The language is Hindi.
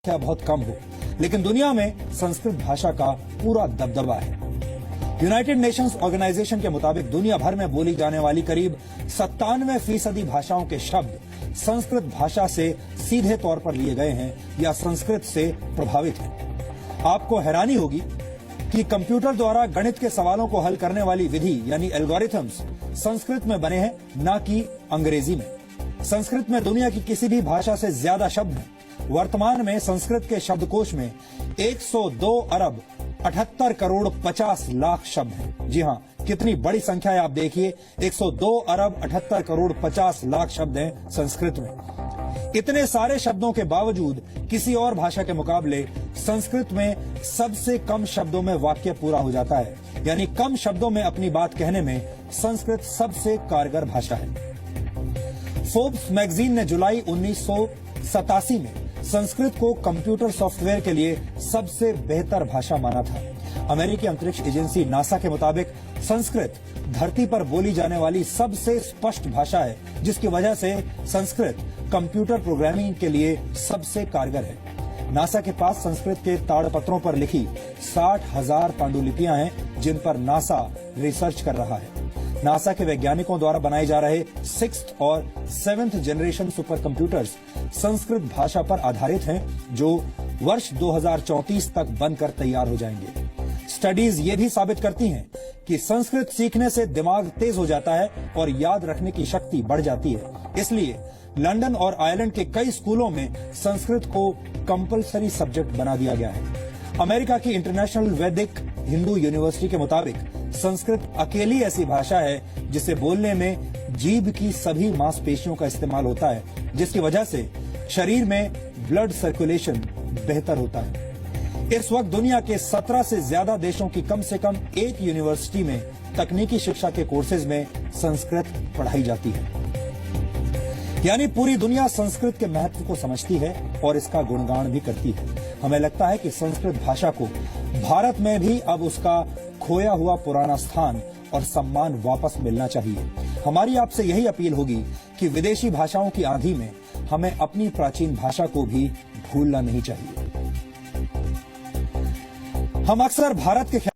संख्या बहुत कम हो, लेकिन दुनिया में संस्कृत भाषा का पूरा दबदबा है। यूनाइटेड नेशंस ऑर्गेनाइजेशन के मुताबिक दुनिया भर में बोली जाने वाली करीब 97% भाषाओं के शब्द संस्कृत भाषा से सीधे तौर पर लिए गए हैं या संस्कृत से प्रभावित हैं। आपको हैरानी होगी कि कंप्यूटर द्वारा गणित के सवालों को हल करने वाली विधि यानी एल्गोरिथम्स संस्कृत में बने हैं, न कि अंग्रेजी में। संस्कृत में दुनिया की किसी भी भाषा से ज्यादा शब्द हैं। वर्तमान में संस्कृत के शब्दकोश में 102 अरब 78 करोड़ 50 लाख शब्द हैं। जी हाँ, कितनी बड़ी संख्या है आप देखिए, 102 अरब 78 करोड़ 50 लाख शब्द हैं संस्कृत में। इतने सारे शब्दों के बावजूद किसी और भाषा के मुकाबले संस्कृत में सबसे कम शब्दों में वाक्य पूरा हो जाता है, यानी कम शब्दों में अपनी बात कहने में संस्कृत सबसे कारगर भाषा है। फोर्ब्स मैगजीन ने जुलाई 1987 में संस्कृत को कंप्यूटर सॉफ्टवेयर के लिए सबसे बेहतर भाषा माना था। अमेरिकी अंतरिक्ष एजेंसी नासा के मुताबिक संस्कृत धरती पर बोली जाने वाली सबसे स्पष्ट भाषा है, जिसकी वजह से संस्कृत कंप्यूटर प्रोग्रामिंग के लिए सबसे कारगर है। नासा के पास संस्कृत के ताड़पत्रों पर लिखी 60,000 पांडुलिपियां हैं, जिन पर नासा रिसर्च कर रहा है। नासा के वैज्ञानिकों द्वारा बनाए जा रहे 6th और 7th generation super computers Sanskrit भाषा पर आधारित हैं, जो वर्ष 2034 तक बनकर तैयार हो जाएंगे। स्टडीज ये भी साबित करती हैं कि संस्कृत सीखने से दिमाग तेज हो जाता है और याद रखने की शक्ति बढ़ जाती है। इसलिए लंदन और आयरलैंड के कई स्कूलों में संस्कृत को कंपल्सरी सब्जेक्ट बना दिया गया है। अमेरिका की इंटरनेशनल वैदिक हिंदू यूनिवर्सिटी के मुताबिक संस्कृत अकेली ऐसी भाषा है जिसे बोलने में जीभ की सभी मांसपेशियों का इस्तेमाल होता है, जिसकी वजह से शरीर में ब्लड सर्कुलेशन बेहतर होता है। इस वक्त दुनिया के 17 से ज्यादा देशों की कम से कम एक यूनिवर्सिटी में तकनीकी शिक्षा के कोर्सेज में संस्कृत पढ़ाई जाती है। यानी पूरी दुनिया संस्कृत के महत्व को समझती है और इसका गुणगान भी करती है। हमें लगता है कि संस्कृत भाषा को भारत में भी अब उसका खोया हुआ पुराना स्थान और सम्मान वापस मिलना चाहिए। हमारी आपसे यही अपील होगी कि विदेशी भाषाओं की आंधी में हमें अपनी प्राचीन भाषा को भी भूलना नहीं चाहिए। हम अक्सर भारत के